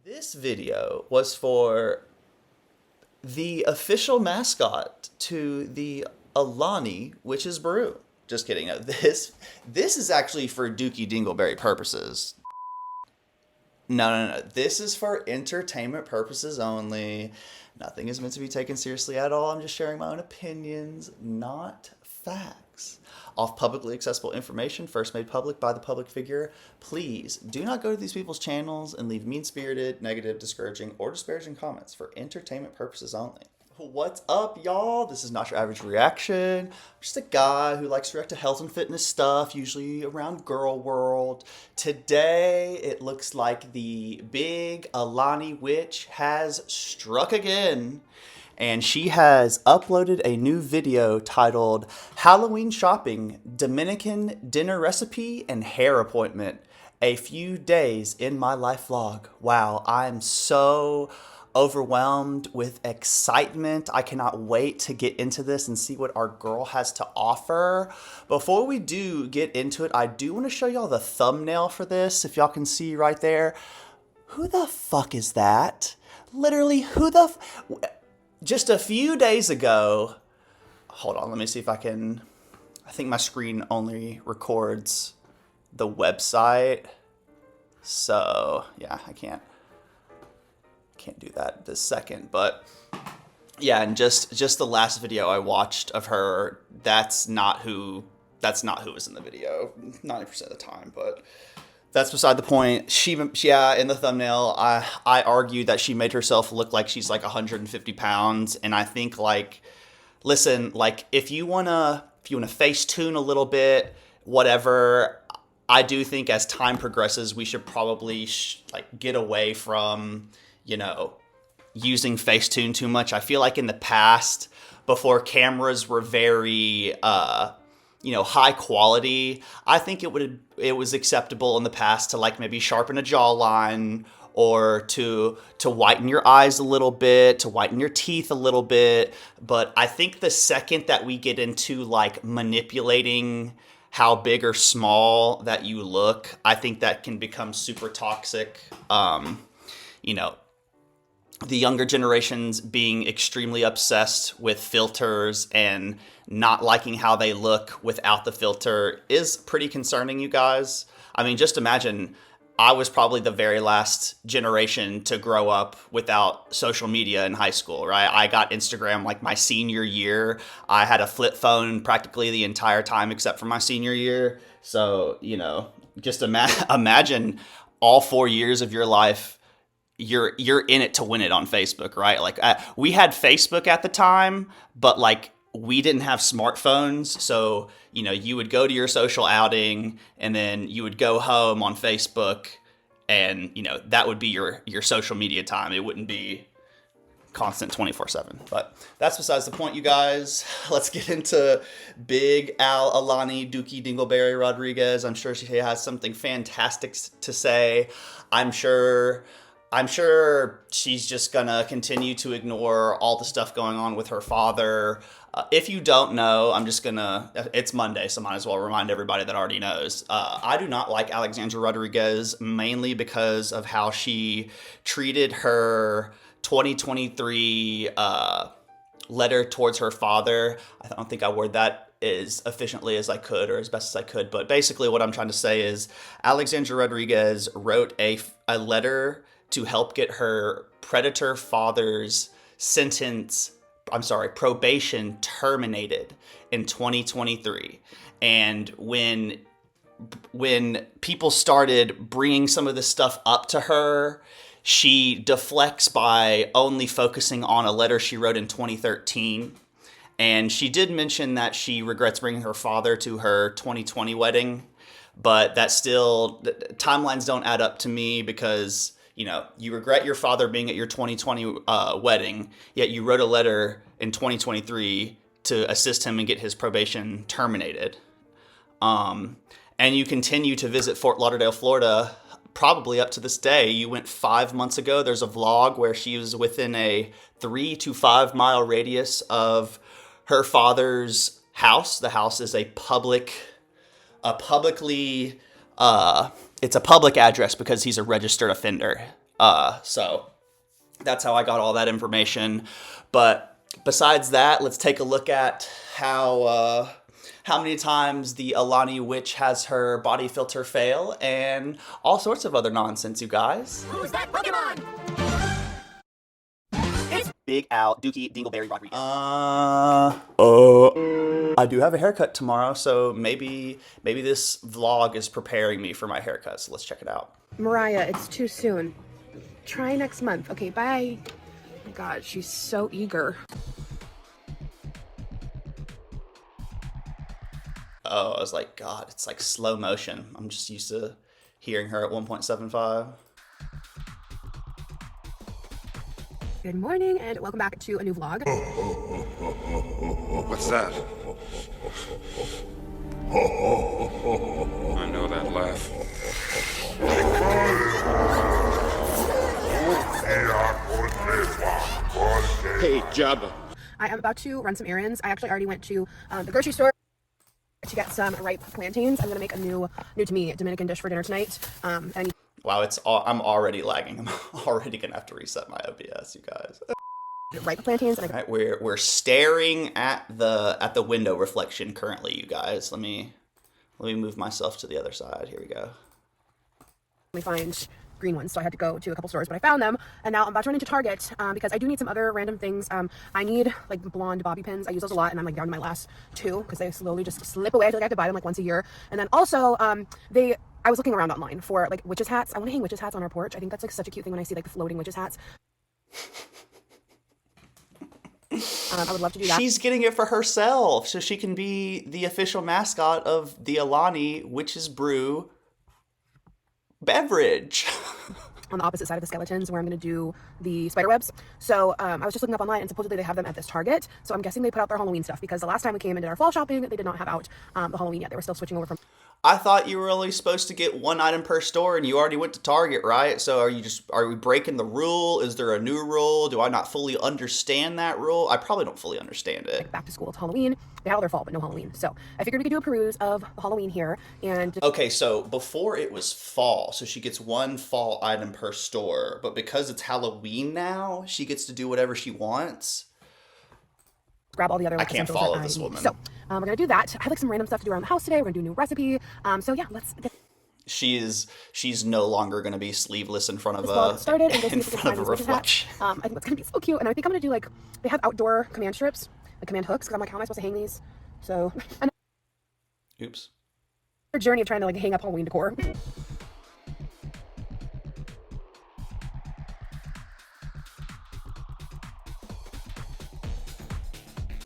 This video was for the official mascot to the Alani Witch's Brew. Just kidding. No, this is actually for Dookie Dinglebrry purposes. No. This is for entertainment purposes only. Nothing is meant to be taken seriously at all. I'm just sharing my own opinions, not facts. Off publicly accessible information, first made public by the public figure. Please do not go to these people's channels and leave mean-spirited, negative, discouraging, or disparaging comments for entertainment purposes only. What's up, y'all? This is not your average reaction. I'm just a guy who likes to react to health and fitness stuff, usually around girl world. Today, it looks like the big Alani witch has struck again. And she has uploaded a new video titled Halloween Shopping, Dominican Dinner Recipe and Hair Appointment. A few days in my life vlog. Wow, I'm so overwhelmed with excitement. I cannot wait to get into this and see what our girl has to offer. Before we do get into it, I do want to show y'all the thumbnail for this. If y'all can see right there. Who the fuck is that? Literally, who the just a few days ago, hold on, let me see if I can, I think my screen only records the website. So yeah, I can't do that this second, but yeah, and just the last video I watched of her, that's not who was in the video 90% of the time, but that's beside the point. Yeah, in the thumbnail, I argued that she made herself look like she's like 150 pounds. And I think listen, if you wanna Facetune a little bit, whatever, I do think as time progresses, we should probably get away from, using Facetune too much. I feel like in the past, before cameras were very, high quality, I think it was acceptable in the past to maybe sharpen a jawline or to whiten your eyes a little bit, to whiten your teeth a little bit. But I think the second that we get into manipulating how big or small that you look, I think that can become super toxic. The younger generations being extremely obsessed with filters and not liking how they look without the filter is pretty concerning, you guys. I mean, just imagine, I was probably the very last generation to grow up without social media in high school, right? I got Instagram my senior year. I had a flip phone practically the entire time except for my senior year. So, just imagine all 4 years of your life, you're in it to win it on Facebook, right? We had Facebook at the time, but we didn't have smartphones. So, you would go to your social outing and then you would go home on Facebook and, that would be your social media time. It wouldn't be constant 24/7, but that's besides the point, you guys. Let's get into big Alani Dookie Dinglebrry Rodriguez. I'm sure she has something fantastic to say. I'm sure she's just gonna continue to ignore all the stuff going on with her father. If you don't know, it's Monday, so might as well remind everybody that already knows. I do not like Alexandra Rodriguez, mainly because of how she treated her 2023 letter towards her father. I don't think I worded that as efficiently as I could or as best as I could, but basically what I'm trying to say is Alexandra Rodriguez wrote a letter to help get her predator father's probation terminated in 2023. And when people started bringing some of this stuff up to her, she deflects by only focusing on a letter she wrote in 2013. And she did mention that she regrets bringing her father to her 2020 wedding, but that still, timelines don't add up to me because you regret your father being at your 2020 wedding, yet you wrote a letter in 2023 to assist him and get his probation terminated. And you continue to visit Fort Lauderdale, Florida, probably up to this day. You went 5 months ago. There's a vlog where she was within a 3 to 5 mile radius of her father's house. The house is a publicly it's a public address because he's a registered offender. So that's how I got all that information. But besides that, let's take a look at how many times the Alani witch has her body filter fail and all sorts of other nonsense, you guys. Who's that Pokemon? It's Big Al Dookie Dinglebrry Rodriguez. I do have a haircut tomorrow, so maybe this vlog is preparing me for my haircut. So let's check it out. Mariah, it's too soon. Try next month. Okay, bye. Oh my God, she's so eager. Oh, I was like, God, it's like slow motion. I'm just used to hearing her at 1.75. Good morning and welcome back to a new vlog. What's that? I know that laugh. Hey, Jabba. I am about to run some errands. I actually already went to the grocery store to get some ripe plantains. I'm gonna make a new to me Dominican dish for dinner tonight. And I need Wow, I'm already lagging. I'm already gonna have to reset my OBS, you guys. ripe plantains. And All right, we're staring at the window reflection currently, you guys. Let me move myself to the other side. Here we go. we find green ones, so I had to go to a couple stores, but I found them, and now I'm about to run into Target because I do need some other random things. I need like blonde bobby pins. I use those a lot, and I'm like down to my last two because they slowly just slip away. I feel like I have to buy them like once a year. And then also I was looking around online for like witches hats. I want to hang witches hats on our porch. I think that's like such a cute thing when I see like the floating witches hats. I would love to do that. She's getting it for herself, so she can be the official mascot of the Alani Witch's Brew beverage. On the opposite side of the skeletons where I'm going to do the spider webs. So I was just looking up online and supposedly they have them at this Target. So I'm guessing they put out their Halloween stuff because the last time we came and did our fall shopping, they did not have out the Halloween yet. They were still switching over from... I thought you were only supposed to get one item per store, and you already went to Target, right? So are we breaking the rule? Is there a new rule? Do I not fully understand that rule? I probably don't fully understand it. back to school. It's Halloween. They had all their fall, but no Halloween. So I figured we could do a peruse of Halloween here. And Okay, so before it was fall, so she gets one fall item per store, but because it's Halloween now, she gets to do whatever she wants. grab all the other I can't essentials follow that I this need. woman. So we're gonna do that. I have like some random stuff to do around the house today. We're gonna do a new recipe. So yeah, let's get She's no longer going to be sleeveless in front of this vlog started and go see in if we can front find of a these witches hats. reflection. I think it's gonna be so cute. And I think I'm gonna do like they have outdoor command strips, like command hooks. Because I'm like, how am I supposed to hang these? So and Oops. our journey of trying to like hang up Halloween decor.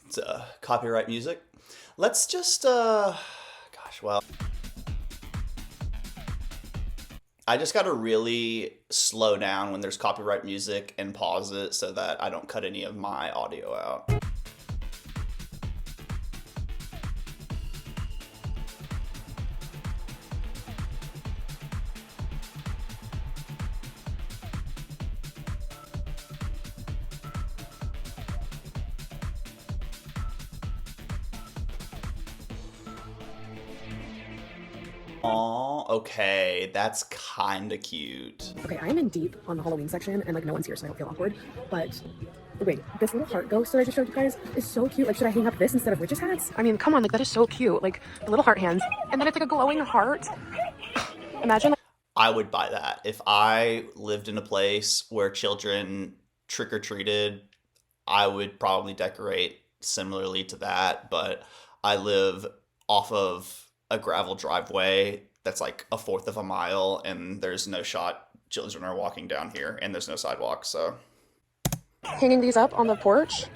It's copyright music. Let's just gosh, well, I just got to really slow down when there's copyright music and pause it so that I don't cut any of my audio out. Aw, okay, that's kinda cute. Okay, I am in deep on the Halloween section and like no one's here, so I don't feel awkward. But wait, this little heart ghost that I just showed you guys is so cute. Like, should I hang up this instead of witches hats? I mean, come on, like that is so cute. Like the little heart hands, and then it's like a glowing heart. Imagine. Like, I would buy that. If I lived in a place where children trick-or-treated, I would probably decorate similarly to that, but I live off of a gravel driveway that's like a fourth of a mile, and there's no shot children are walking down here, and there's no sidewalk, so. hanging these up on the porch.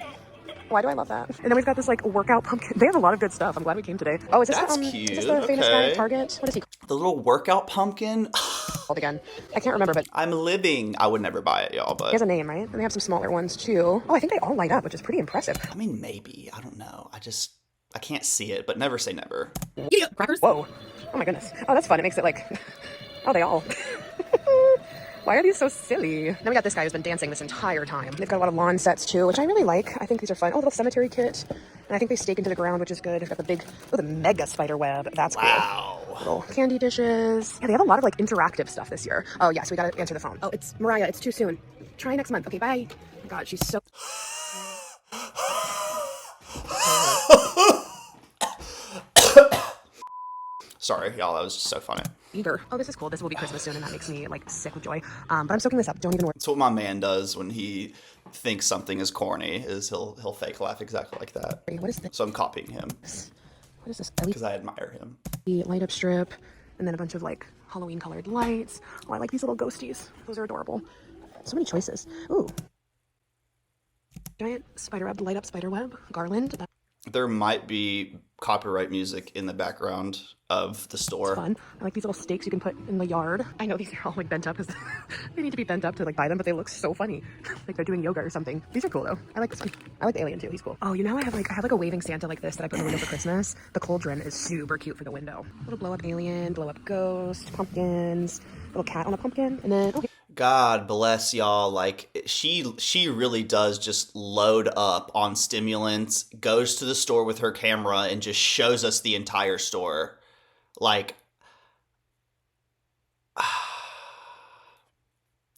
Why do I love that? And then we've got this like workout pumpkin. They have a lot of good stuff. I'm glad we came today. Oh, is this That's Is cute. this the famous guy Okay. at Target? What is he The little workout pumpkin. called again? I can't remember, but I'm living. I would never buy it, y'all, he has but a name, right? And they have some smaller ones too. Oh, I think they all light up, which is pretty impressive. I mean, maybe. I don't know. I can't see it, but never say never. Yeah, crackers. Whoa. Oh my goodness. Oh, that's fun. It makes it like, oh, they all. Why are these so silly? Then we got this guy who's been dancing this entire time. They've got a lot of lawn sets too, which I really like. I think these are fun. Oh, little cemetery kit. And I think they stake into the ground, which is good. They've got the big, the mega spider web. That's cool. Wow. Little candy dishes. Yeah, they have a lot of like interactive stuff this year. Oh yeah, so we gotta answer the phone. Oh, it's Mariah. It's too soon. Try next month. Okay, bye. Oh my God, she's so. Sorry, y'all. That was just so funny. Eager. Oh, this is cool. This will be Christmas soon, and that makes me like sick with joy. But I'm soaking this up. Don't even worry. That's what my man does when he thinks something is corny. Is he'll fake laugh exactly like that. What is this? So I'm copying him What is this? because I admire him. The light up strip, and then a bunch of like Halloween colored lights. Oh, I like these little ghosties. Those are adorable. So many choices. Ooh. Giant spider web, light up spider web, garland. There might be copyright music in the background of the store. Fun. I like these little stakes you can put in the yard. I know these are all like bent up because they need to be bent up to like buy them, but they look so funny. Like they're doing yoga or something. These are cool though. I like this one. I like the alien too. He's cool. Oh, you know I have like a waving Santa like this that I put in the window for Christmas. The cauldron is super cute for the window. Little blow up alien, blow up ghost, pumpkins, little cat on a pumpkin, and then okay. God bless y'all. Like she really does just load up on stimulants, goes to the store with her camera and just shows us the entire store. Like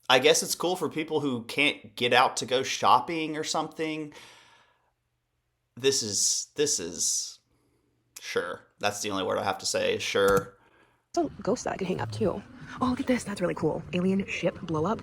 I guess it's cool for people who can't get out to go shopping or something. This is sure. That's the only word I have to say. Sure. Also, ghosts that I could hang up too. Oh, look at this. That's really cool. Alien ship blow up.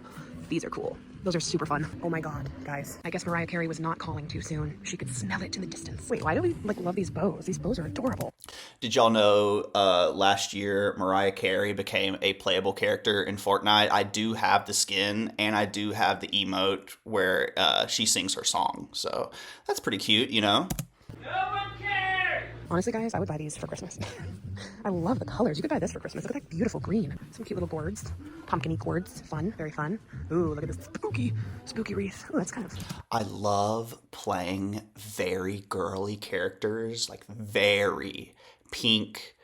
These are cool. Those are super fun. Oh my God, guys. I guess Mariah Carey was not calling too soon. She could smell it in the distance. Wait, why do we like love these bows? These bows are adorable. Did y'all know last year Mariah Carey became a playable character in Fortnite? I do have the skin and I do have the emote where she sings her song. So that's pretty cute, you know? No one cares! Honestly, guys, I would buy these for Christmas. I love the colors. You could buy this for Christmas. Look at that beautiful green. Some cute little gourds. Pumpkin-y gourds. Fun. Very fun. Ooh, look at this spooky wreath. Ooh, that's kind of... I love playing very girly characters, like very pink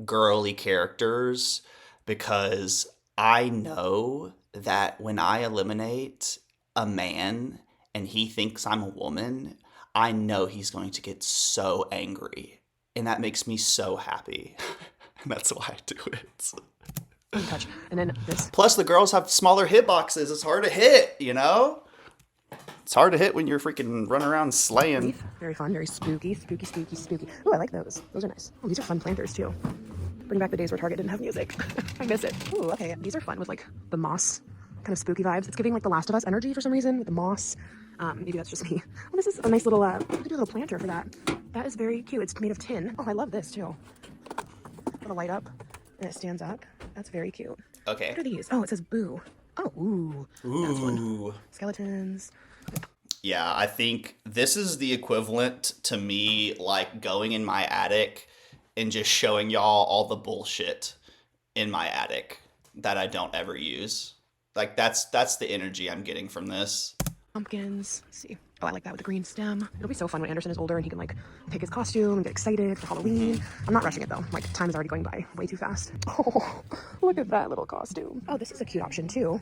girly characters, because I know that when I eliminate a man and he thinks I'm a woman, I know he's going to get so angry. And that makes me so happy. And that's why I do it. touch. And then this. Plus, the girls have smaller hitboxes. It's hard to hit, you know? It's hard to hit when you're freaking running around slaying. Very fun, very spooky. Ooh, I like those. Those are nice. Oh, these are fun planters too. Bring back the days where Target didn't have music. I miss it. Ooh, okay. These are fun with like the moss kind of spooky vibes. It's giving like The Last of Us energy for some reason with the moss. Maybe that's just me. Oh, this is a nice little, you could do a little planter for that. That is very cute. It's made of tin. Oh, I love this too. Little light up and it stands up. That's very cute. Okay. What are these? Oh, it says boo. Oh, ooh. That's fun. Ooh. Skeletons. Yeah, I think this is the equivalent to me like going in my attic and just showing y'all all the bullshit in my attic that I don't ever use. Like that's the energy I'm getting from this. Pumpkins. Let's see. Oh, I like that with the green stem. It'll be so fun when Anderson is older and he can like pick his costume and get excited for Halloween. I'm not rushing it though. Like time is already going by way too fast. Oh, look at that little costume. Oh, this is a cute option too.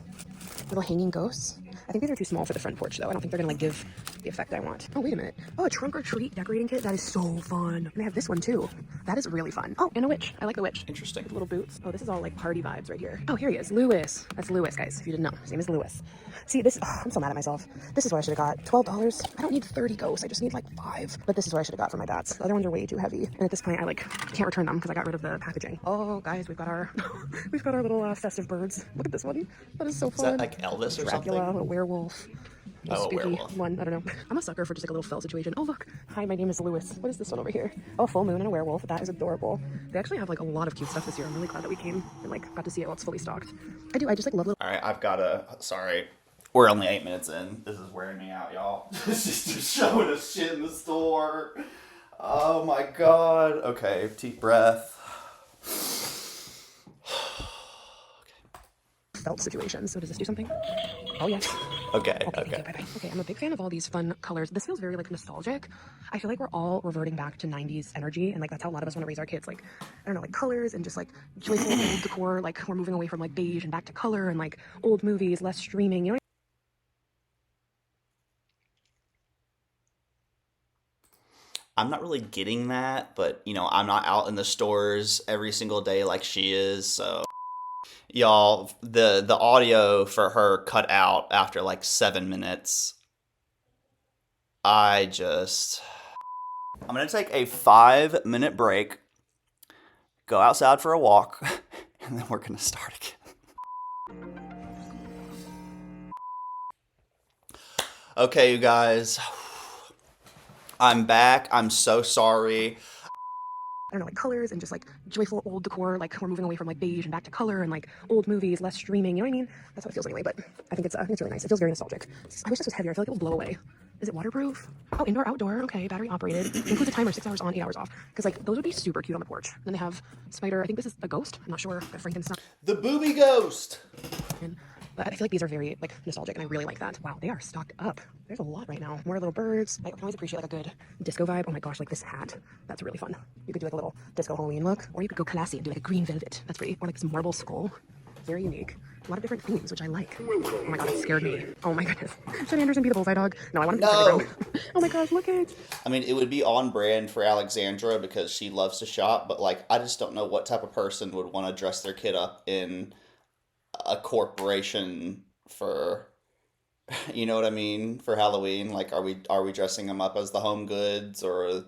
Little hanging ghosts. I think these are too small for the front porch though. I don't think they're gonna like give the effect I want. Oh, wait a minute. Oh, a trunk or treat decorating kit. That is so fun. And they have this one too. That is really fun. Oh, and a witch. I like the witch. Interesting. With little boots. Oh, this is all like party vibes right here. Oh, here he is. Lewis. That's Lewis, guys. If you didn't know. His name is Lewis. See, this, oh, I'm so mad at myself. This is what I should have got. $12. I don't need 30 ghosts. I just need like 5. But this is what I should have got for my bats. The other ones are way too heavy. And at this point, I like can't return them because I got rid of the packaging. Oh, guys, we've got our little festive birds. Look at this one. That is so fun. Is that like Elvis or Dracula, something? a werewolf. A Oh, a spooky werewolf. one. I don't know. I'm a sucker for just like a little fell situation. Oh, look. Hi, my name is Lewis. What is this one over here? Oh, a full moon and a werewolf. That is adorable. They actually have like a lot of cute stuff this year. I'm really glad that we came and like got to see it while it's fully stocked. I do. I just like love little. All right, I've got to. Sorry, we're only 8 minutes in. This is wearing me out, y'all. This is just showing us shit in the store. Oh my god. Okay, deep breath. Felt situations. So does this do something? Oh yes. Okay. Thank you. Bye-bye. Okay, I'm a big fan of all these fun colors. This feels very like nostalgic. I feel like we're all reverting back to 90s energy, and like that's how a lot of us want to raise our kids. Like, I don't know, like colors and just like joyful old decor. Like we're moving away from like beige and back to color and like old movies, less streaming. You know. I'm not really getting that, but you know, I'm not out in the stores every single day like she is, so y'all, the audio for her cut out after like 7 minutes. I'm gonna take a 5-minute break, go outside for a walk, and then we're gonna start again. Okay, you guys, I'm back. I'm so sorry. I don't know, like colors and just like joyful old decor. Like we're moving away from like beige and back to color and like old movies, less streaming. You know what I mean? That's what it feels anyway. But I think it's really nice. It feels very nostalgic. I wish this was heavier. I feel like it will blow away. Is it waterproof? Oh, indoor, outdoor. Okay, battery operated. Includes a timer, 6 hours on, 8 hours off. Because like those would be super cute on the porch. And then they have spider. I think this is a ghost. I'm not sure. Frankenstein. The booby ghost. But I feel like these are very like nostalgic, and I really like that. Wow, they are stocked up. There's a lot right now. More little birds. I can always appreciate like a good disco vibe. Oh my gosh, like this hat. That's really fun. You could do like a little disco Halloween look, or you could go classy and do like a green velvet. That's pretty. Or like this marble skull. Very unique. A lot of different themes, which I like. Oh my god, it scared me. Oh my goodness. Should Anderson be the bullseye dog? No, I want him to be the ground. Oh my gosh, look it. I mean, it would be on brand for Alexandra because she loves to shop, but like, I just don't know what type of person would want to dress their kid up in a corporation for, you know what I mean, for Halloween. Like, are we dressing them up as the Home Goods or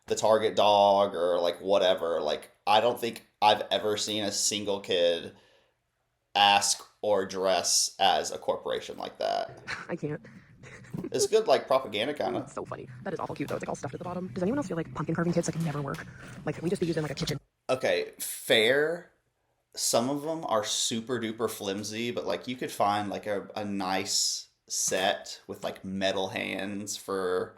the Target dog or like whatever? Like, I don't think I've ever seen a single kid ask or dress as a corporation like that. I can't. It's good, like, propaganda kind of. It's so funny. That is awful cute though. It's like all stuffed at the bottom. Does anyone else feel like pumpkin carving kits like never work? Like we just be using like a kitchen. Okay, fair. Some of them are super duper flimsy, but like you could find like a nice set with like metal hands for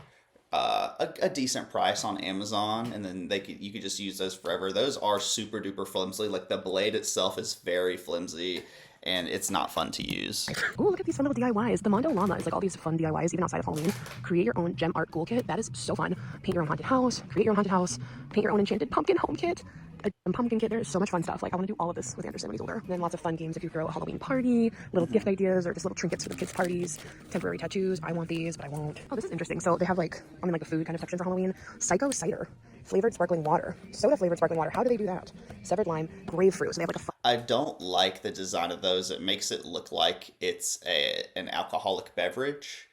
a decent price on Amazon, and then you could just use those forever. Those are super duper flimsy. Like the blade itself is very flimsy, and it's not fun to use. Oh, look at these fun little DIYs. The Mondo Llama is like all these fun DIYs, even outside of Halloween. Create your own gem art ghoul kit. That is so fun. Paint your own haunted house. Create your own haunted house. Paint your own enchanted pumpkin home kit. A pumpkin kit. There's so much fun stuff. Like I want to do all of this with Anderson when he's older. And then lots of fun games if you throw a Halloween party, little gift ideas, or just little trinkets for the kids' parties. Temporary tattoos. I want these, but I won't. Oh, this is interesting. So they have like, I'm in like the food kind of section for Halloween. Psycho cider, flavored sparkling water, soda flavored sparkling water. How do they do that? Severed lime, grave fruit. So they have like a I don't like the design of those. It makes it look like it's an alcoholic beverage,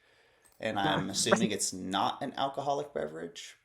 and I'm assuming it's not an alcoholic beverage,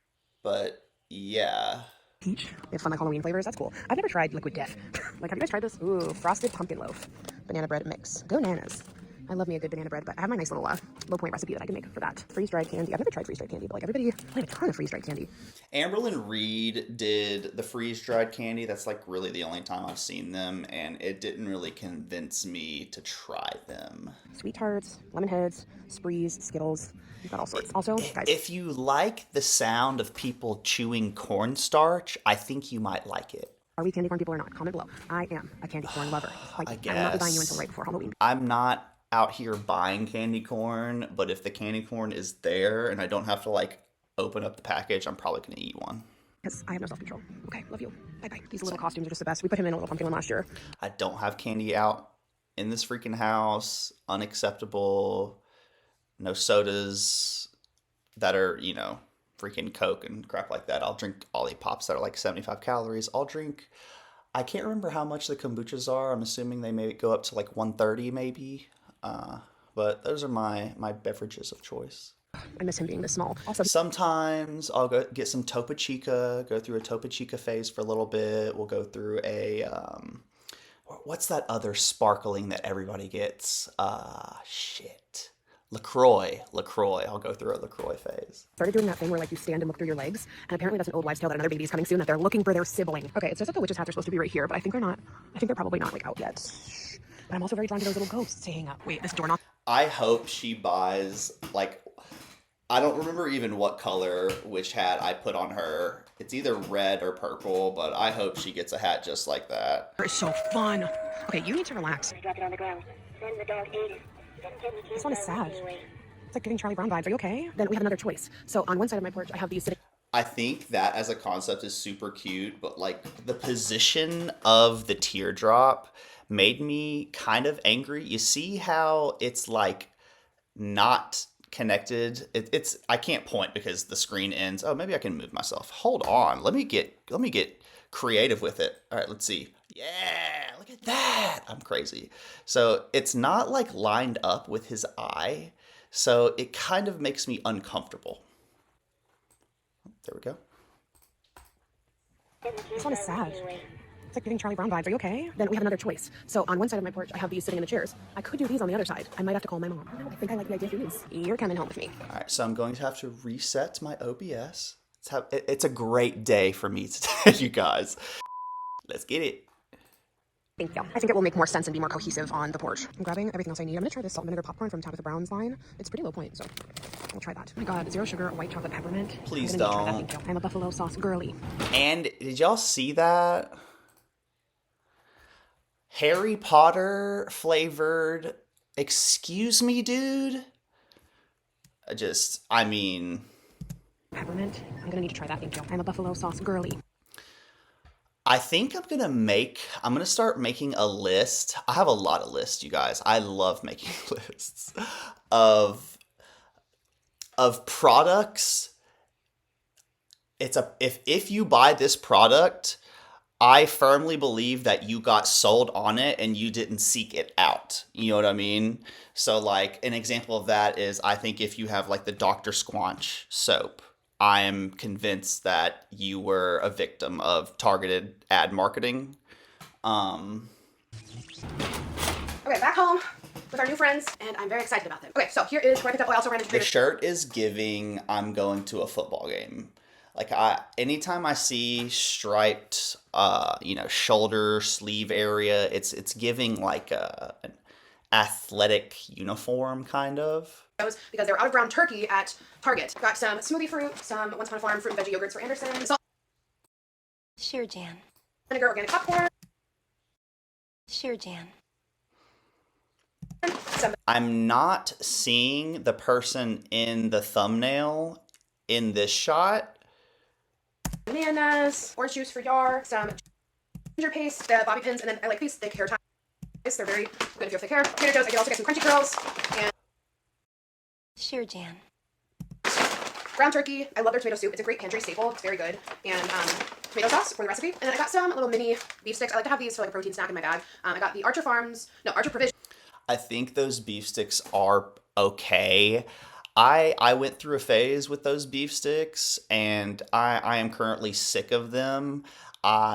but yeah. peach. They have fun like Halloween flavors. That's cool. I've never tried liquid death. Like, have you guys tried this? Ooh, frosted pumpkin loaf, banana bread mix. Go nanas. I love me a good banana bread, but I have my nice little low point recipe that I can make for that. Freeze-dried candy. I've never tried freeze-dried candy, but like everybody, I have a ton of freeze-dried candy. Amberlyn Reed did the freeze-dried candy. That's like really the only time I've seen them, and it didn't really convince me to try them. Sweet tarts, lemon heads, sprees, Skittles. You've got all sorts. Also, guys, If you like the sound of people chewing cornstarch, I think you might like it. are we candy corn people or not? Comment below. I am a candy corn lover. Like, I I will not be buying you guess. until right before Halloween. I'm not out here buying candy corn, but if the candy corn is there and I don't have to like open up the package, I'm probably gonna eat one. Because I have no self-control. Okay, love you. Bye-bye. These little costumes are just the best. We put him in a little pumpkin one last year. I don't have candy out in this freaking house. Unacceptable. No sodas that are, you know, freaking Coke and crap like that. I'll drink Olippops that are like 75 calories. I can't remember how much the kombuchas are. I'm assuming they may go up to like 130 maybe. But those are my beverages of choice. I miss him being this small. Also, Sometimes I'll go get some Topo Chica, go through a Topo Chica phase for a little bit. We'll go through a, what's that other sparkling that everybody gets? Shit. LaCroix. I'll go through a LaCroix phase. started doing that thing where like you stand and look through your legs, and apparently that's an old wives' tale that another baby's coming soon, that they're looking for their sibling. Okay, it says that the witches' hats are supposed to be right here, but I think they're not. I think they're probably not like out yet. Shh. But I'm also very drawn to those little ghosts hanging up. Wait, this doorknob. I hope she buys, like, I don't remember even what color witch hat I put on her. It's either red or purple, but I hope she gets a hat just like that. It's so fun. Okay, you need to relax. Drop it on the ground. Then the dog ate it. This one is sad. It's like giving Charlie Brown vibes. Are you okay? Then we have another choice. So on one side of my porch, I have these sitting. I think that as a concept is super cute, but like the position of the teardrop made me kind of angry. You see how it's like not connected. It's I can't point because the screen ends. Oh, maybe I can move myself. Hold on. Let me get creative with it. All right, let's see. Yeah, look at that. I'm crazy. So it's not like lined up with his eye. So it kind of makes me uncomfortable. There we go. This one is sad. It's like giving Charlie Brown vibes. Are you okay? Then we have another choice. So on one side of my porch, I have these sitting in the chairs. I could do these on the other side. I might have to call my mom. I think I like the idea of these. You're coming home with me. All right, so I'm going to have to reset my OBS. It's a great day for me today, you guys. Let's get it. Thank you. I think it will make more sense and be more cohesive on the porch. I'm grabbing everything else I need. I'm going to try this salt and vinegar popcorn from Tabitha Brown's line. It's pretty low point, so we'll try that. Oh my god, 0 sugar, white chocolate peppermint. Please I'm gonna don't. try that. Thank you. I'm a buffalo sauce girly. And did y'all see that? Harry Potter flavored, excuse me, dude? I mean... Peppermint. I'm going to need to try that. Thank you. I'm a buffalo sauce girly. I think I'm gonna start making a list. I have a lot of lists, you guys. I love making lists of products. If you buy this product, I firmly believe that you got sold on it and you didn't seek it out. You know what I mean? So like an example of that is I think if you have like the Dr. Squanch soap, I am convinced that you were a victim of targeted ad marketing. Okay, back home with our new friends, and I'm very excited about them. Okay, so here is where I picked up. I also ran into The shirt is giving I'm going to a football game. Like anytime I see striped, shoulder sleeve area, it's giving like an athletic uniform kind of. Because they were out of ground turkey at Target. Got some smoothie fruit, some Once Upon a Farm fruit and veggie yogurts for Anderson, salt, Sure, Jan. vinegar, organic popcorn, Sure, Jan. some I'm not seeing the person in the thumbnail in this shot. bananas, orange juice for Yar, some ginger paste, the bobby pins, and then I like these thick hair ties. They're very good if you have thick hair. Trader Joe's, I can also get some crunchy curls and Sure, Jan. ground turkey. I love their tomato soup. It's a great pantry staple. It's very good. And tomato sauce for the recipe. And then I got some little mini beef sticks. I like to have these for like a protein snack in my bag. I got the Archer Provision. I think those beef sticks are okay. I went through a phase with those beef sticks, and I am currently sick of them.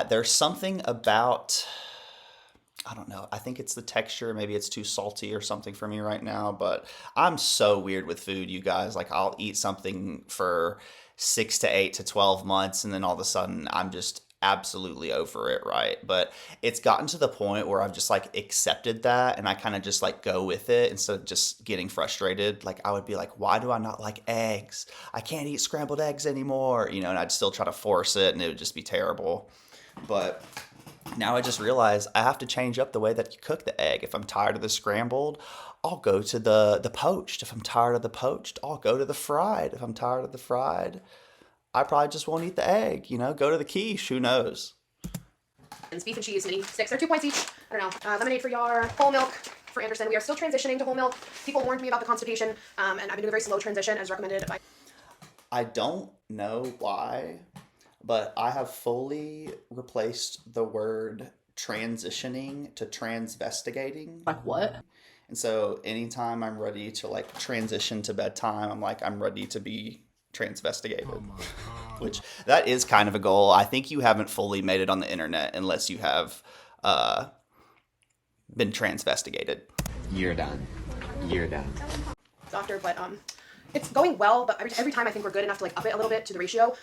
There's something about... I don't know. I think it's the texture. Maybe it's too salty or something for me right now, but I'm so weird with food, you guys. Like I'll eat something for 6 to 8 to 12 months and then all of a sudden I'm just absolutely over it, right? But it's gotten to the point where I've just like accepted that and I kind of just like go with it instead of just getting frustrated. Like I would be like, why do I not like eggs? I can't eat scrambled eggs anymore, and I'd still try to force it and it would just be terrible. But now I just realize I have to change up the way that you cook the egg. If I'm tired of the scrambled, I'll go to the poached. If I'm tired of the poached, I'll go to the fried. If I'm tired of the fried, I probably just won't eat the egg. Go to the quiche. Who knows? Beef and cheese mini sticks. They're 2 points each. I don't know. Lemonade for Yar. Whole milk for Anderson. We are still transitioning to whole milk. People warned me about the constipation, and I've been doing a very slow transition as recommended by... I don't know why, but I have fully replaced the word transitioning to transvestigating. Like what? And so anytime I'm ready to like transition to bedtime, I'm ready to be transvestigated. Oh my God. Which that is kind of a goal. I think you haven't fully made it on the internet unless you have been transvestigated. You're done. Doctor, but it's going well, but every time I think we're good enough to like up it a little bit to the ratio,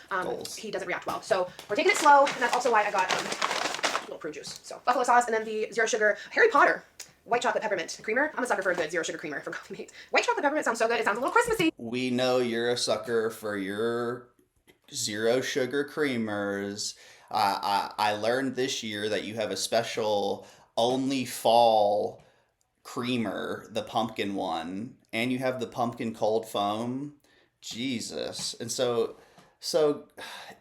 he doesn't react well. So we're taking it slow, and that's also why I got a little prune juice. So buffalo sauce, and then the 0 sugar Harry Potter white chocolate peppermint creamer. I'm a sucker for a good 0 sugar creamer for coffee mates. White chocolate peppermint sounds so good. It sounds a little Christmassy. We know you're a sucker for your 0 sugar creamers. I learned this year that you have a special only fall creamer, the pumpkin one, and you have the pumpkin cold foam. Jesus. And so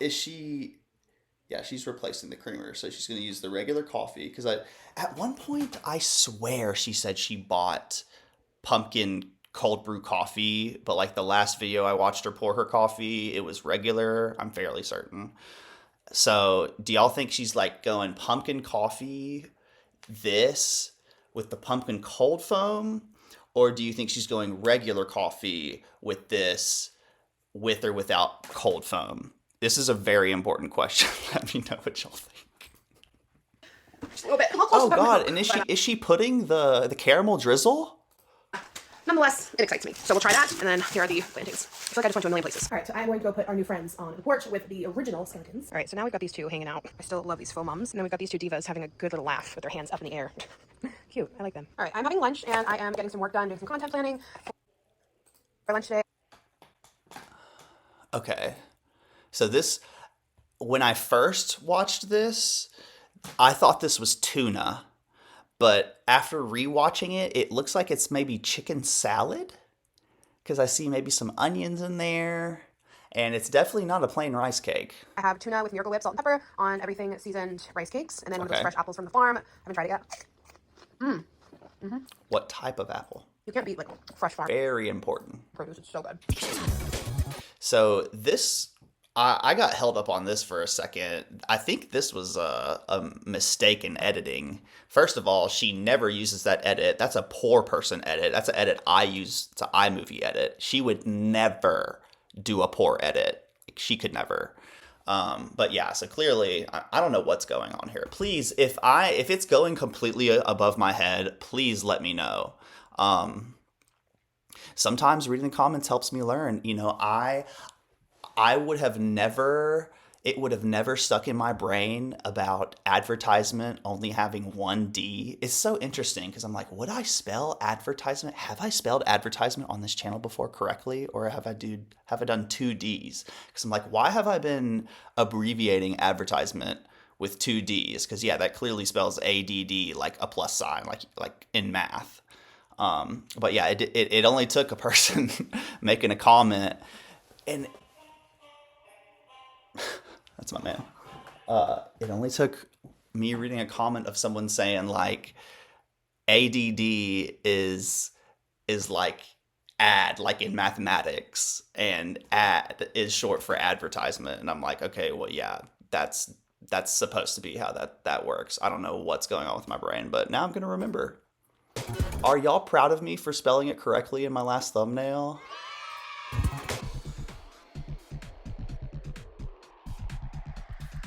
is she... Yeah, she's replacing the creamer, so she's going to use the regular coffee. Because at one point, I swear she said she bought pumpkin cold brew coffee, but like the last video I watched her pour her coffee, it was regular. I'm fairly certain. So do y'all think she's like going pumpkin coffee, this with the pumpkin cold foam? Or do you think she's going regular coffee with this, with or without cold foam? This is a very important question. Let me know what y'all think. Just a little bit. Oh God! And is she putting the caramel drizzle? Nonetheless, it excites me. So we'll try that, and then here are the plantings. I feel like I just went to a million places. All right, so I'm going to go put our new friends on the porch with the original skeletons. All right, so now we've got these two hanging out. I still love these faux mums. And then we've got these two divas having a good little laugh with their hands up in the air. Cute, I like them. All right, I'm having lunch, and I am getting some work done, doing some content planning for lunch today. Okay. So this, when I first watched this, I thought this was tuna. But after rewatching it, it looks like it's maybe chicken salad. Because I see maybe some onions in there. And it's definitely not a plain rice cake. I have tuna with Miracle Whip, salt and pepper on everything seasoned rice cakes. And then one of those fresh apples from the farm. I haven't tried it yet. What type of apple? You can't beat like fresh farm Very important. produce. It's so good. So this, I got held up on this for a second. I think this was a mistake in editing. First of all, she never uses that edit. That's a poor person edit. That's an edit I use. It's an iMovie edit. She would never do a poor edit. She could never. But yeah, so clearly, I don't know what's going on here. Please, if it's going completely above my head, please let me know. Sometimes reading the comments helps me learn. You know, I would have never, it would have never stuck in my brain about advertisement only having one D. It's so interesting because I'm like, would I spell advertisement? Have I spelled advertisement on this channel before correctly? Or have I done two Ds? Because I'm like, why have I been abbreviating advertisement with two Ds? Because yeah, that clearly spells ADD, like a plus sign, like in math. But yeah, it only took a person making a comment, and that's my man. It only took me reading a comment of someone saying like ADD is like ad, like in mathematics, and ad is short for advertisement. And I'm like, okay, well, yeah, that's supposed to be how that works. I don't know what's going on with my brain, but now I'm gonna remember. Are y'all proud of me for spelling it correctly in my last thumbnail?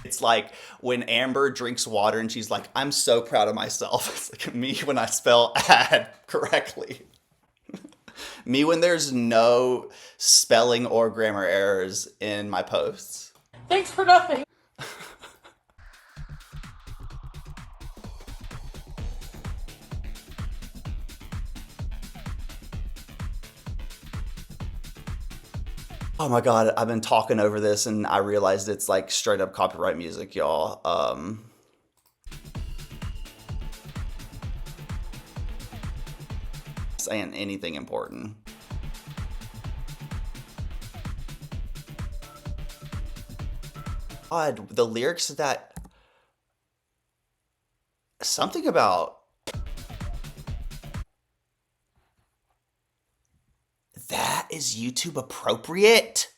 It's like when Amber drinks water and she's like, I'm so proud of myself. It's like me when I spell ad correctly. Me when there's no spelling or grammar errors in my posts. Thanks for nothing. Oh my God, I've been talking over this and I realized it's like straight up copyright music, y'all. Saying anything important. God, the lyrics to that, something about that is YouTube appropriate.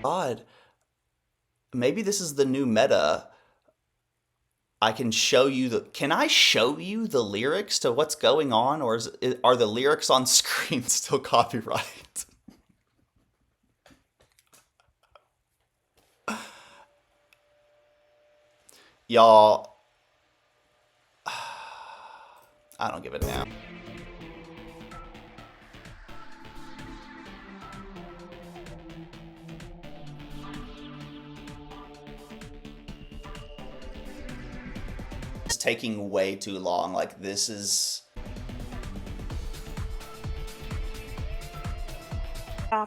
God, maybe this is the new meta. I can show you can I show you the lyrics to what's going on, or are the lyrics on screen still copyright? Y'all, I don't give a damn. It's taking way too long. Like, this is...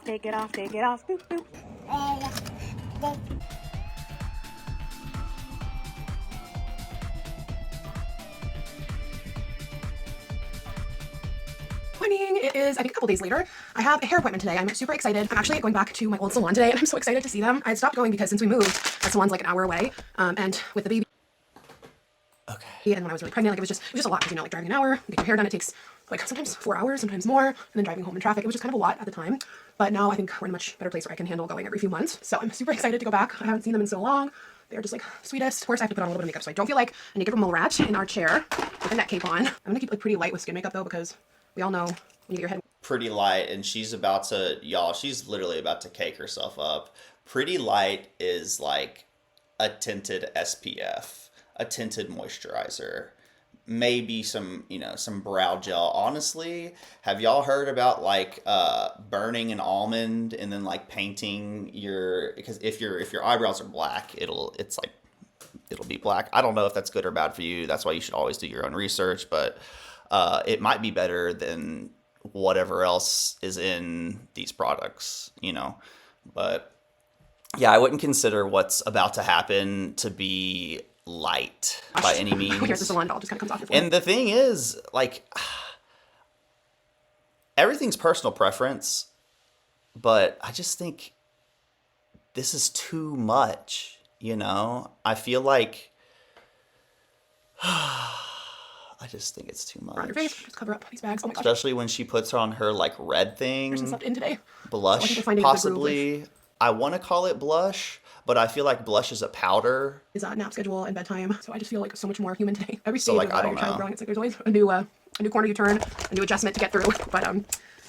Take it off, boop, boop. Morning. It is, I think, a couple days later. I have a hair appointment today. I'm super excited. I'm actually going back to my old salon today, and I'm so excited to see them. I stopped going because since we moved, that salon's like an hour away, and with the baby. And when I was really pregnant, like it was just a lot, because you know, like driving an hour, get your hair done, it takes like sometimes 4 hours, sometimes more, and then driving home in traffic, it was just kind of a lot at the time. But now I think we're in a much better place where I can handle going every few months. So I'm super excited to go back. I haven't seen them in so long. They're just like sweetest. Of course, I have to put on a little bit of makeup so I don't feel like a naked mole rat in our chair with a neck cape on. I'm gonna keep like pretty light with skin makeup though, because we all know when you get your head Pretty Light, and she's about to, y'all, she's literally about to cake herself up. Pretty Light is like a tinted SPF, a tinted moisturizer, maybe some, you know, some brow gel. Honestly, have y'all heard about like burning an almond and then like painting your, because if your eyebrows are black, it'll be black. I don't know if that's good or bad for you. That's why you should always do your own research, but it might be better than whatever else is in these products, you know. But yeah, I wouldn't consider what's about to happen to be light by any means. Here's the salon doll, just kind of comes off your forehead. And the thing is, like, everything's personal preference, but I just think this is too much, you know? I feel like I just think it's too much. Around your face, just cover up these bags. Oh my gosh. Especially when she puts on her like red thing. There's some stuff in today. Blush, So I think we're finding a good groove possibly. I want to call it blush, but I feel like blush is a powder. Is nap schedule and bedtime. So I just feel like so much more human today. Every stage like, of I don't your child know. growing, it's like there's always a new corner you turn, a new adjustment to get through. But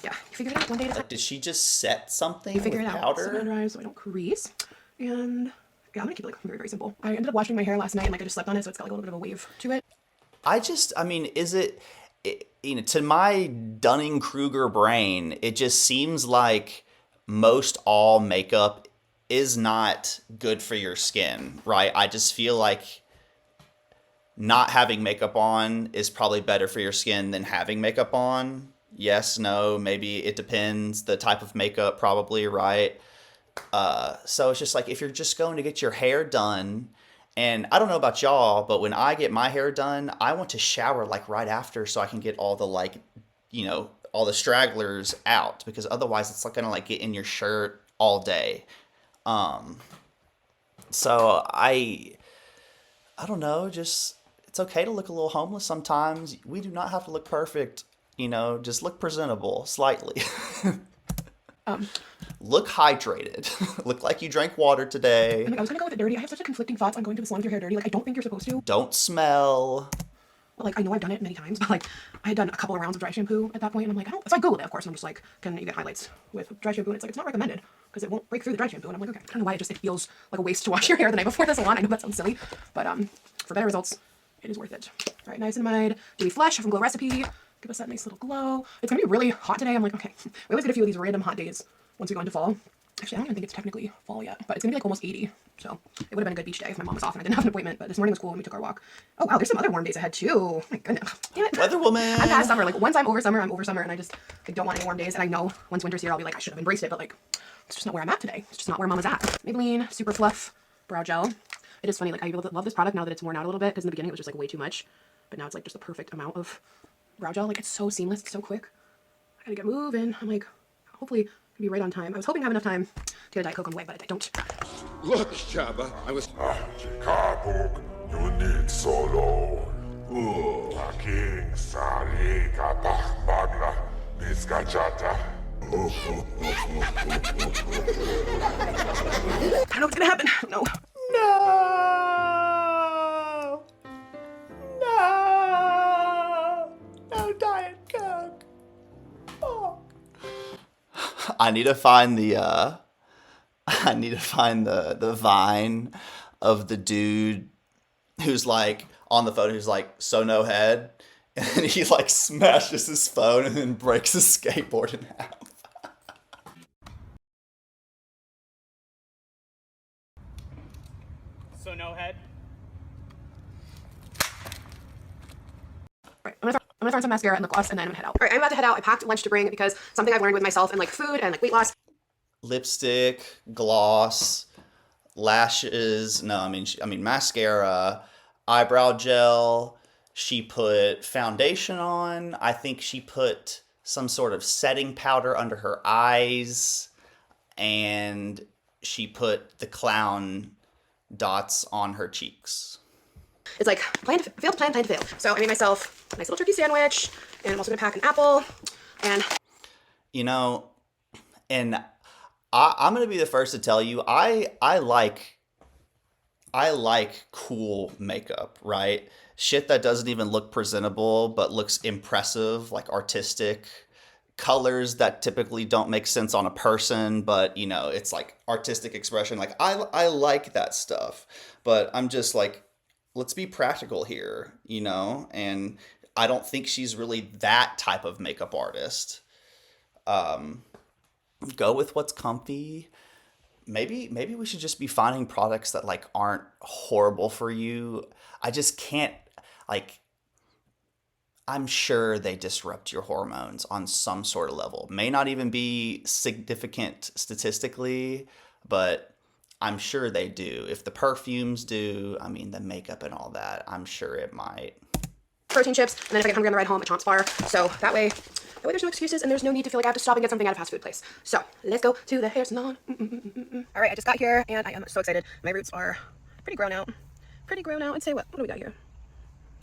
yeah, you figure it out one day at a time. Like, did she just set something You figure with it out. powder? So dry so I don't crease. And yeah, I'm gonna keep it like very, very simple. I ended up washing my hair last night and like I just slept on it, so it's got like a little bit of a wave to it. I mean, is it, you know, to my Dunning-Kruger brain, it just seems like most all makeup is not good for your skin, right? I just feel like not having makeup on is probably better for your skin than having makeup on. Yes, no, maybe it depends. The type of makeup, probably, right? So it's just like, if you're just going to get your hair done, and I don't know about y'all, but when I get my hair done, I want to shower like right after so I can get all the like, you know, all the stragglers out, because otherwise it's like gonna like get in your shirt all day. So I don't know, just, it's okay to look a little homeless sometimes. We do not have to look perfect, you know, just look presentable slightly. Look hydrated. Look like you drank water today. And like I was gonna go with it dirty. I have such a conflicting thoughts on going to the salon with your hair dirty. Like I don't think you're supposed to. Don't smell. Like I know I've done it many times, but like I had done a couple of rounds of dry shampoo at that point, and I'm like, I don't. So I googled it, of course, and I'm just like, can you get highlights with dry shampoo? And it's like, it's not recommended because it won't break through the dry shampoo. And I'm like, okay, I don't know why it feels like a waste to wash your hair the night before the salon. I know that sounds silly, but for better results, it is worth it. All right, niacinamide, dewy flesh from Glow Recipe. Give us that nice little glow. It's gonna be really hot today. I'm like, okay, we always get a few of these random hot days once we go into fall. Actually, I don't even think it's technically fall yet, but it's gonna be like almost 80. So it would have been a good beach day if my mom was off and I didn't have an appointment. But this morning was cool and we took our walk. Oh wow, there's some other warm days ahead too. Oh my goodness. Damn it. Weather woman. I'm past summer. Like once I'm over summer, and I just like don't want any warm days. And I know once winter's here, I'll be like, I should have embraced it, but like it's just not where I'm at today. It's just not where mom is at. Maybelline Super Fluff Brow Gel. It is funny, like I love this product now that it's worn out a little bit, because in the beginning it was just like way too much. But now it's like just the perfect amount of brow gel. Like it's so seamless, it's so quick. I gotta get moving. I'm like, hopefully I'll be right on time. I was hoping to have enough time to get a Diet Coke on the way, but I don't. Look, Shabba, I was... Chicago, you need solo. King Sari Katah Magna Niskachata. I don't know what's gonna happen. No. No Diet Coke. Fuck. I need to find the vine of the dude who's like on the phone, who's like, so no head, and he like smashes his phone and then breaks his skateboard in half. So no head? Right, I'm gonna throw in some mascara and lip gloss, and then I'm gonna head out. All right, I'm about to head out. I packed lunch to bring because something I've learned with myself and like food and like weight loss. Lipstick, gloss, lashes. No, I mean mascara, eyebrow gel. She put foundation on. I think she put some sort of setting powder under her eyes, and she put the clown dots on her cheeks. It's like plan to fail. So I made myself a nice little turkey sandwich, and I'm also gonna pack an apple. And You know, and I'm gonna be the first to tell you, I like cool makeup, right? Shit that doesn't even look presentable but looks impressive, like artistic. Colors that typically don't make sense on a person, but it's like artistic expression. Like I like that stuff. But I'm just like, let's be practical here, and I don't think she's really that type of makeup artist. Go with what's comfy. Maybe we should just be finding products that like aren't horrible for you. I just can't, like, I'm sure they disrupt your hormones on some sort of level. May not even be significant statistically, but I'm sure they do. If the perfumes do, I mean, the makeup and all that, I'm sure it might. protein chips, and then if I get hungry on the ride home, a Chomps bar. So that way there's no excuses, and there's no need to feel like I have to stop and get something at a fast food place. So let's go to the hair salon. All right, I just got here, and I am so excited. My roots are pretty grown out. I'd say what do we got here?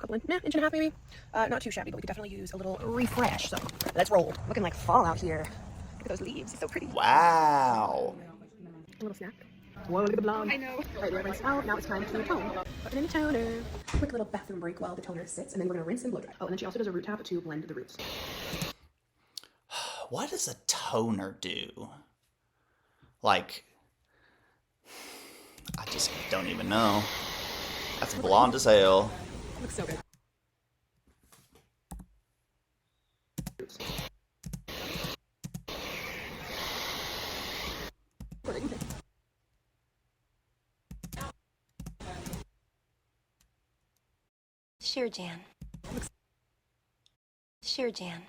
Inch and a half maybe. Not too shabby, but we could definitely use a little refresh. So let's roll. Looking like fall out here. Look at those leaves. It's so pretty. Wow. A little snack. Whoa, look at the blonde. I know. All right, we're rinsed out. Now it's time to tone. Put in the toner. Quick little bathroom break while the toner sits, and then we're gonna rinse and blow dry. Oh, and then she also does a root tap to blend the roots. What does a toner do? Like, I just don't even know. That's blonde as hell. Looks so good. Sure, Jan. Sure, Jan.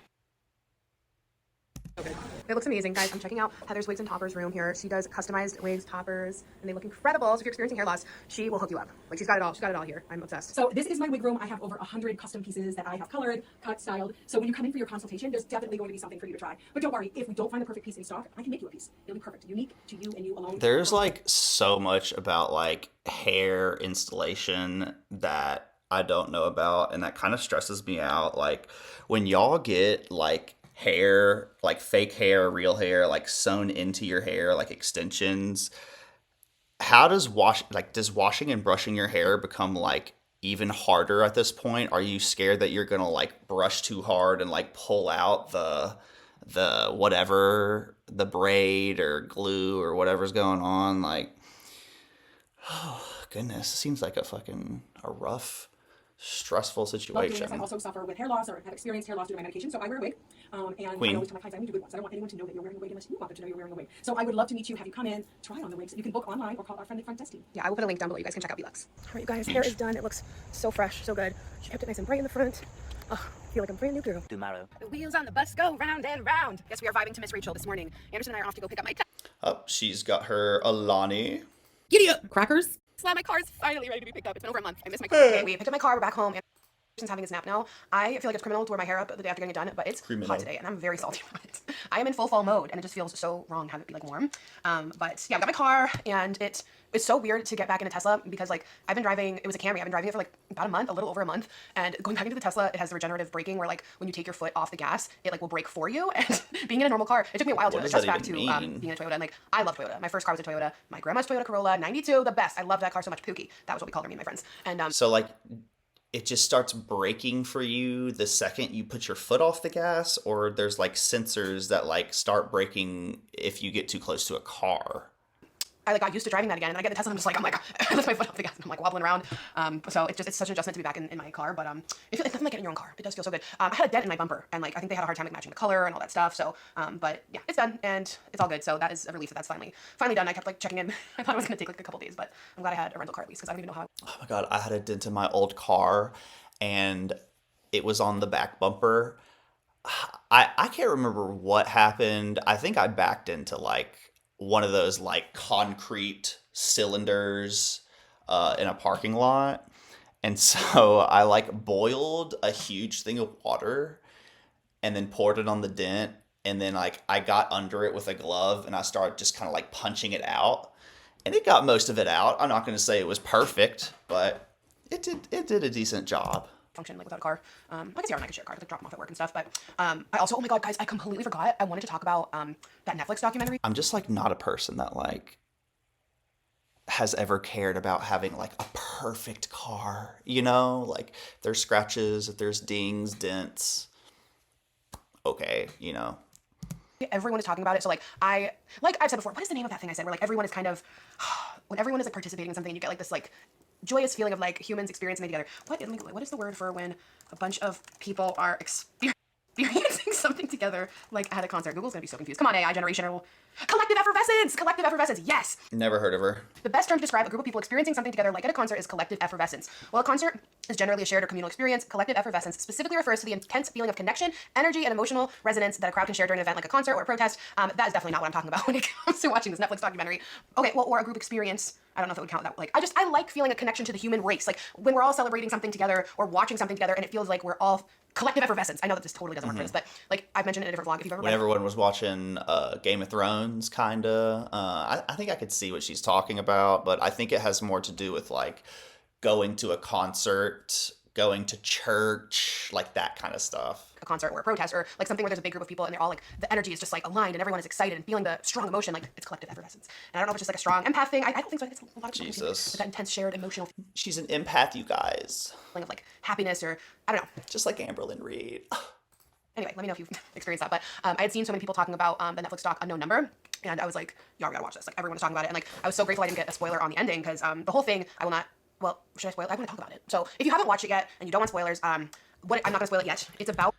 It looks amazing, guys. I'm checking out Heather's Wigs and Toppers room here. She does customized wigs, toppers, and they look incredible. So if you're experiencing hair loss, she will hook you up. Like, she's got it all. She's got it all here. I'm obsessed. So this is my wig room. I have over 100 custom pieces that I have colored, cut, styled. So when you come in for your consultation, there's definitely going to be something for you to try. But don't worry, if we don't find the perfect piece in stock, I can make you a piece. It'll be perfect, unique to you and you alone. There's like so much about like hair installation that I don't know about, and that kind of stresses me out. Like when y'all get like hair, like fake hair, real hair, like sewn into your hair, like extensions, how does washing and brushing your hair become like even harder at this point? Are you scared that you're gonna like brush too hard and like pull out the whatever, the braid or glue or whatever's going on? Like, oh goodness, it seems like a rough, stressful situation. I also suffer with hair loss or have experienced hair loss due to my medication, so I wear a wig. And Queen. I always tell my clients I need to do good ones. I don't want anyone to know that you're wearing a wig unless you want them to know you're wearing a wig. So I would love to meet you, have you come in, try on the wigs. You can book online or call our friendly front desk team. Yeah, I will put a link down below. You guys can check out Belux. All right, you guys, hair is done. It looks so fresh, so good. She kept it nice and bright in the front. Oh, I feel like I'm a brand new girl. Tomorrow. The wheels on the bus go round and round. Yes, we are vibing to Miss Rachel this morning. Anderson and I are off to go pick up my Oh, she's got her Alani. Giddy up, crackers. My car is finally ready to be picked up. It's been over a month. I missed my car. Okay, we picked up my car. We're back home. Anderson's having his nap now. I feel like it's criminal to wear my hair up the day after getting it done, but it's hot today, and I'm very salty about it. I am in full fall mode, and it just feels so wrong to have it be like warm. But yeah, I got my car, and it's so weird to get back in a Tesla because like I've been driving. It was a Camry. I've been driving it for like about a month, a little over a month, and going back into the Tesla, it has the regenerative braking where like when you take your foot off the gas, it like will brake for you. And being in a normal car, it took me a while to adjust back to being in a Toyota. And like I love Toyota. My first car was a Toyota. My grandma's Toyota Corolla, 92, the best. I love that car so much. Pookie. That was what we called her, me and my friends. And So like it just starts braking for you the second you put your foot off the gas, or there's like sensors that like start braking if you get too close to a car? I got used to driving that again, and I get the Tesla, I'm like, I lift my foot off the gas, and I'm like wobbling around. So it's such an adjustment to be back in my car, but it's nothing like getting your own car. It does feel so good. I had a dent in my bumper, and like I think they had a hard time like matching the color and all that stuff. So, but yeah, it's done, and it's all good. So that is a relief that that's finally done. I kept like checking in. I thought it was gonna take like a couple days, but I'm glad I had a rental car at least because I don't even know how. Oh my god, I had a dent in my old car, and it was on the back bumper. I can't remember what happened. I think I backed into like one of those like concrete cylinders in a parking lot, and so I like boiled a huge thing of water and then poured it on the dent, and then like I got under it with a glove and I started just kind of like punching it out, and it got most of it out. I'm not going to say it was perfect, but It did a decent job. Function like without a car. I can see I could share a car, like drop them off at work and stuff. But I also, oh my god, guys, I completely forgot. I wanted to talk about that Netflix documentary. I'm just like not a person that like has ever cared about having like a perfect car, you know? Like if there's scratches, if there's dings, dents, okay, you know. Everyone is talking about it. So like I've said before, what is the name of that thing I said where like everyone is kind of when everyone is like participating in something and you get like this like joyous feeling of like humans experiencing it together. What is the word for when a bunch of people are experiencing something together, like at a concert? Google's gonna be so confused. Come on, AI generation. Collective effervescence! Collective effervescence, yes! Never heard of her. The best term to describe a group of people experiencing something together, like at a concert, is collective effervescence. While a concert is generally a shared or communal experience, collective effervescence specifically refers to the intense feeling of connection, energy, and emotional resonance that a crowd can share during an event like a concert or a protest. That is definitely not what I'm talking about when it comes to watching this Netflix documentary. Okay, well, or a group experience. I don't know if it would count that. Like, I like feeling a connection to the human race. Like, when we're all celebrating something together or watching something together and it feels like we're all collective effervescence. I know that this totally doesn't work for this, but like I've mentioned in a different vlog. If you've ever when everyone was watching Game of Thrones, kinda, I think I could see what she's talking about, but I think it has more to do with like going to a concert, going to church, like that kind of stuff. A concert or a protest or like something where there's a big group of people and they're all like the energy is just like aligned and everyone is excited and feeling the strong emotion, like it's collective effervescence. And I don't know if it's just like a strong empath thing. I don't think so. It's a lot of people Jesus. that intense shared emotional She's an empath, you guys. feeling of like happiness or I don't know. Just like Amberlyn Reed. Anyway, let me know if you've experienced that. But I had seen so many people talking about the Netflix doc Unknown Number, and I was like, y'all gotta watch this. Like everyone was talking about it, and like I was so grateful I didn't get a spoiler on the ending because the whole thing I will not. Well, should I spoil it? I want to talk about it. So if you haven't watched it yet and you don't want spoilers, I'm not gonna spoil it yet. It's about.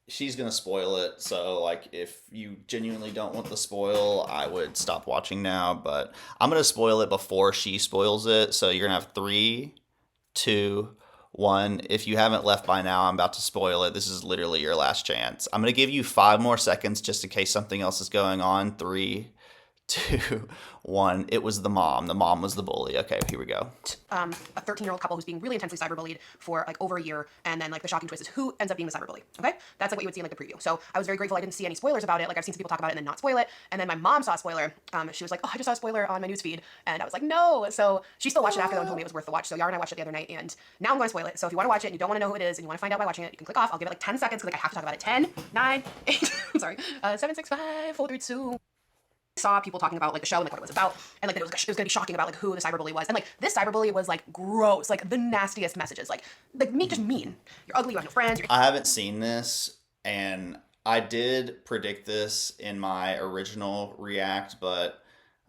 She's gonna spoil it, so like if you genuinely don't want the spoil, I would stop watching now, but I'm gonna spoil it before she spoils it, so you're gonna have 3, 2, 1. If you haven't left by now, I'm about to spoil it. This is literally your last chance. I'm gonna give you 5 more seconds just in case something else is going on. 3, 2, 1. It was the mom. The mom was the bully. Okay, here we go. A 13-year-old couple who's being really intensely cyberbullied for like over a year, and then like the shocking twist is who ends up being the cyberbully. Okay, that's like what you would see in like the preview. So I was very grateful I didn't see any spoilers about it. Like I've seen some people talk about it and then not spoil it. And then my mom saw a spoiler. She was like, "Oh, I just saw a spoiler on my newsfeed," and I was like, "No." So she still watched it after though and told me it was worth the watch. So Yara and I watched it the other night, and now I'm going to spoil it. So if you want to watch it and you don't want to know who it is and you want to find out by watching it, you can click off. I'll give it like 10 seconds because like I have to talk about it. 10, 9, 8. I'm sorry. 7, 6, 5, 4, 3, 2. Saw people talking about like the show and like what it was about and like that it was gonna be shocking about like who the cyberbully was and like this cyberbully was like gross, like the nastiest messages, like me, just mean. You're ugly, you have no friends. I haven't seen this, and I did predict this in my original react, but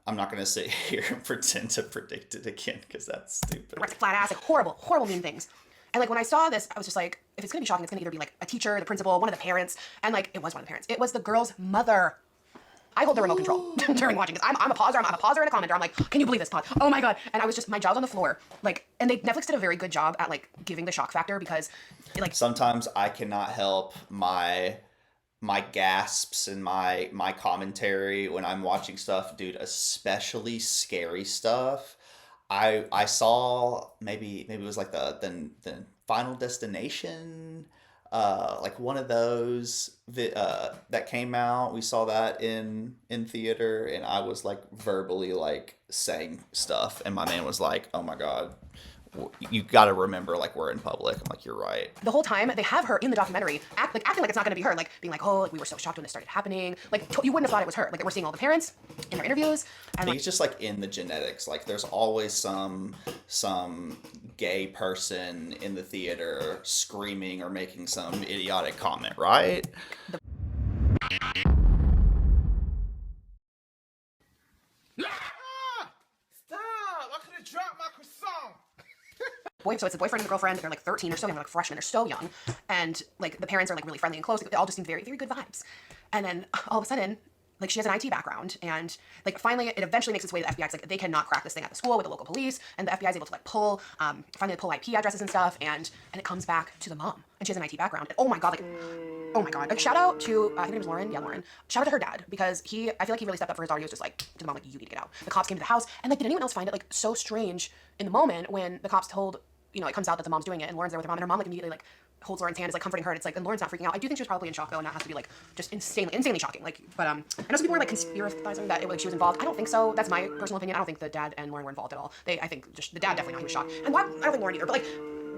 I'm not gonna sit here and pretend to predict it again because that's stupid. Like flat ass, like horrible mean things. And like when I saw this, I was just like, if it's gonna be shocking, it's gonna either be like a teacher, the principal, one of the parents, and like it was one of the parents. It was the girl's mother. I hold the remote control during watching this. I'm a pauser. I'm a pauser and a commenter. I'm like, can you believe this, Todd? Oh my god! And I was just, my jaw's on the floor. Like, and Netflix did a very good job at like giving the shock factor because, like, sometimes I cannot help my gasps and my commentary when I'm watching stuff, dude. Especially scary stuff. I saw maybe it was like the Final Destination. Like one of those that came out. We saw that in theater, and I was like verbally like saying stuff, and my man was like, "Oh my god, you got to remember like we're in public." I'm like, "You're right." The whole time they have her in the documentary acting like it's not gonna be her, like being like, "Oh, like we were so shocked when this started happening." Like you wouldn't have thought it was her. Like we're seeing all the parents in their interviews. And I think it's just like in the genetics. Like there's always some gay person in the theater screaming or making some idiotic comment, right? Stop! I could have dropped my croissant! So it's the boyfriend and the girlfriend. They're like 13 or so young, they're like freshmen. They're so young, and like the parents are like really friendly and close. They all just seem very, very good vibes. And then all of a sudden, like she has an IT background, and like finally it eventually makes its way to the FBI. It's like they cannot crack this thing at the school with the local police, and the FBI is able to like pull IP addresses and stuff, and it comes back to the mom, and she has an IT background. And oh my god, like shout out to I think her name was Lauren. Yeah, Lauren. Shout out to her dad because I feel like he really stepped up for his daughter. He was just like to the mom, like, you need to get out. The cops came to the house, and like did anyone else find it like so strange in the moment when the cops told, you know, it comes out that the mom's doing it, and Lauren's there with her mom, and her mom like immediately like holds Lauren's hand, is like comforting her, and it's like, and Lauren's not freaking out. I do think she was probably in shock though, and that has to be like just insanely shocking. Like, but I know some people were like conspiratizing that like she was involved. I don't think so. That's my personal opinion. I don't think the dad and Lauren were involved at all. I think just the dad definitely not. He was shocked, and why? I don't think Lauren either. But like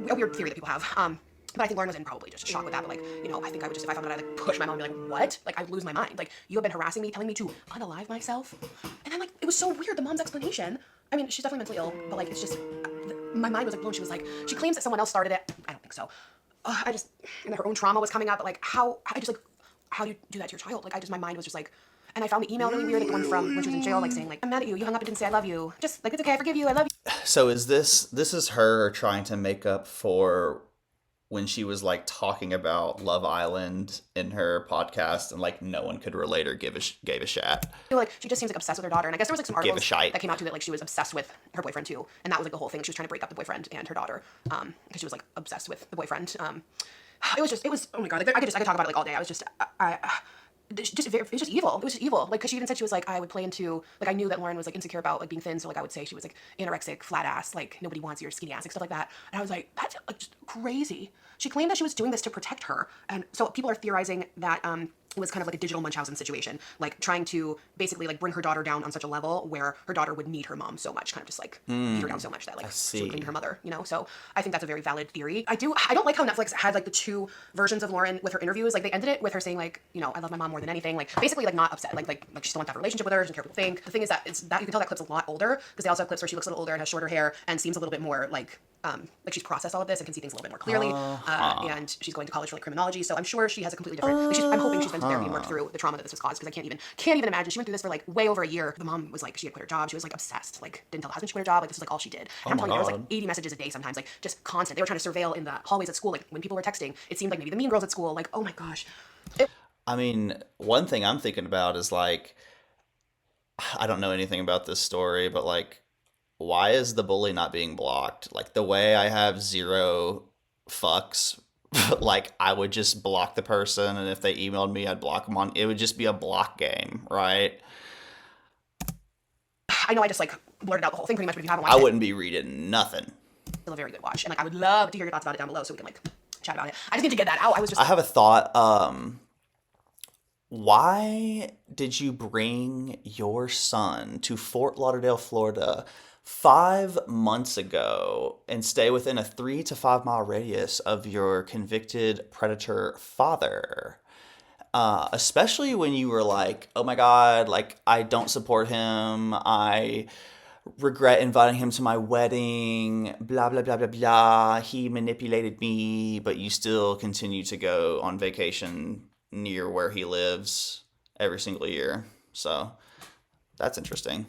a weird theory that people have. But I think Lauren was in probably just shock with that. But like, you know, I think I would just, if I found out, I'd like push my mom and be like, what? Like, I would lose my mind. Like, you have been harassing me, telling me to unalive myself. And then like, it was so weird, the mom's explanation. I mean, she's definitely mentally ill, but like, it's just, my mind was like blown. She was like, she claims that someone else started it. I don't think so. And her own trauma was coming up, but like, how do you do that to your child? Like, my mind was just like, and I found the email really weird, like the one from when she was in jail, like saying like, I'm mad at you, you hung up and didn't say I love you. Just like, it's okay, I forgive you, I love you. So is this is her trying to make up for when she was like talking about Love Island in her podcast and like no one could relate or gave a shit. I feel like she just seems like obsessed with her daughter, and I guess there was like some articles shite. that came out too that like she was obsessed with her boyfriend too, and that was like the whole thing. She was trying to break up the boyfriend and her daughter, because she was like obsessed with the boyfriend. It was oh my god, like I could talk about it like all day. I was just it was just evil. It was just evil. Like, because she even said she was like, I would play into, like, I knew that Lauren was like insecure about like being thin, so like I would say she was like anorexic, flat ass, like nobody wants your skinny ass, like stuff like that. And I was like, that's like just crazy. She claimed that she was doing this to protect her, and so people are theorizing that it was kind of like a digital Munchausen situation, like trying to basically like bring her daughter down on such a level where her daughter would need her mom so much, kind of just like beat her down so much that like she would need her mother, you know? So I think that's a very valid theory. I don't like how Netflix had like the two versions of Lauren with her interviews. Like they ended it with her saying like, you know, I love my mom more than anything. Like basically like not upset, like she still wants to have a relationship with her, she doesn't care what people think. The thing is that it's that you can tell that clip's a lot older because they also have clips where she looks a little older and has shorter hair and seems a little bit more like she's processed all of this and can see things a little bit more clearly. And she's going to college for like criminology, so I'm sure she has a completely different. Like, I'm hoping she's been to therapy and worked through the trauma that this was caused, because I can't even imagine. She went through this for like way over a year. The mom was like, she had quit her job. She was like obsessed. Like didn't tell the husband she quit her job. Like this was like all she did. And I'm telling you, there was like 80 messages a day sometimes, like just constant. They were trying to surveil in the hallways at school. Like when people were texting, it seemed like maybe the mean girls at school. Like oh my gosh. I mean, one thing I'm thinking about is like, I don't know anything about this story, but like, why is the bully not being blocked? Like the way I have zero fucks, like I would just block the person, and if they emailed me, I'd block them on. It would just be a block game, right? I know I just like blurted out the whole thing pretty much, but if you haven't watched I wouldn't be reading nothing. It's still a very good watch, and like I would love to hear your thoughts about it down below so we can like chat about it. I just need to get that out. I have a thought. Why did you bring your son to Fort Lauderdale, Florida 5 months ago and stay within a 3 to 5 mile radius of your convicted predator father? Especially when you were like, oh my God, like I don't support him. I regret inviting him to my wedding, blah, blah, blah, blah, blah. He manipulated me, but you still continue to go on vacation near where he lives every single year. So that's interesting.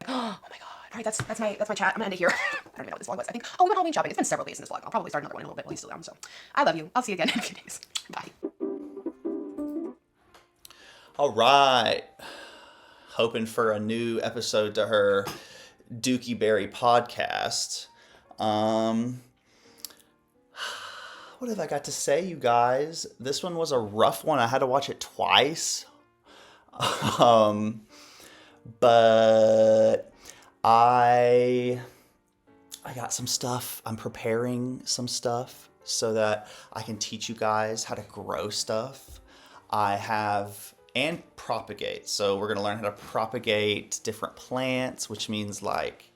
Oh my god. All right, that's my chat. I'm gonna end it here. I don't even know what this vlog was. I think, we went Halloween shopping. It's been several days in this vlog. I'll probably start another one in a little bit while he's still down. So I love you. I'll see you again in a few days. Bye. All right. Hoping for a new episode to her Dookie Berry podcast. What have I got to say, you guys? This one was a rough one. I had to watch it twice. But I got some stuff. I'm preparing some stuff so that I can teach you guys how to grow stuff. And propagate. So we're going to learn how to propagate different plants, which means like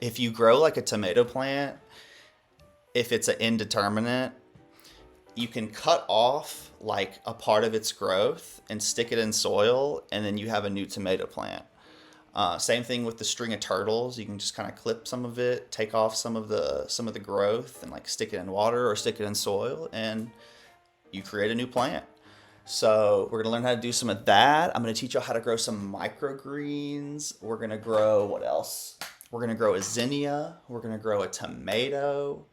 if you grow like a tomato plant, if it's an indeterminate, you can cut off like a part of its growth and stick it in soil, and then you have a new tomato plant. Same thing with the string of turtles. You can just kind of clip some of it, take off some of the growth, and like stick it in water or stick it in soil, and you create a new plant. So we're gonna learn how to do some of that. I'm gonna teach you how to grow some microgreens. We're gonna grow, what else? We're gonna grow a zinnia. We're gonna grow a tomato.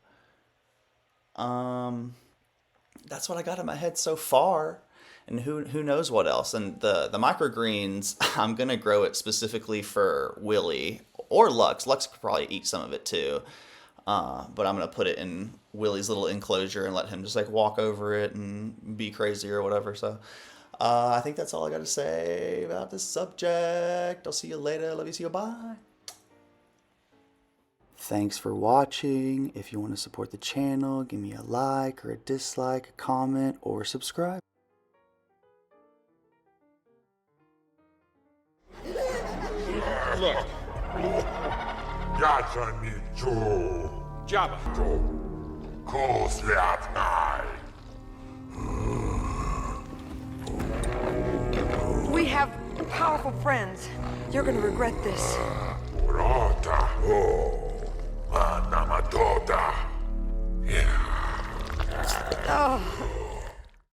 That's what I got in my head so far, and who knows what else. And the microgreens, I'm gonna grow it specifically for Willie or Lux. Lux could probably eat some of it too, but I'm gonna put it in Willie's little enclosure and let him just like walk over it and be crazy or whatever. So I think that's all I got to say about this subject. I'll see you later. Love you. See you. Bye. Thanks for watching. If you want to support the channel, give me a like or a dislike, a comment, or subscribe. Look, Я же не Джо. Jabba. Козлят най. We have powerful friends. You're gonna regret this. Урота. О. Анаматота. Oh.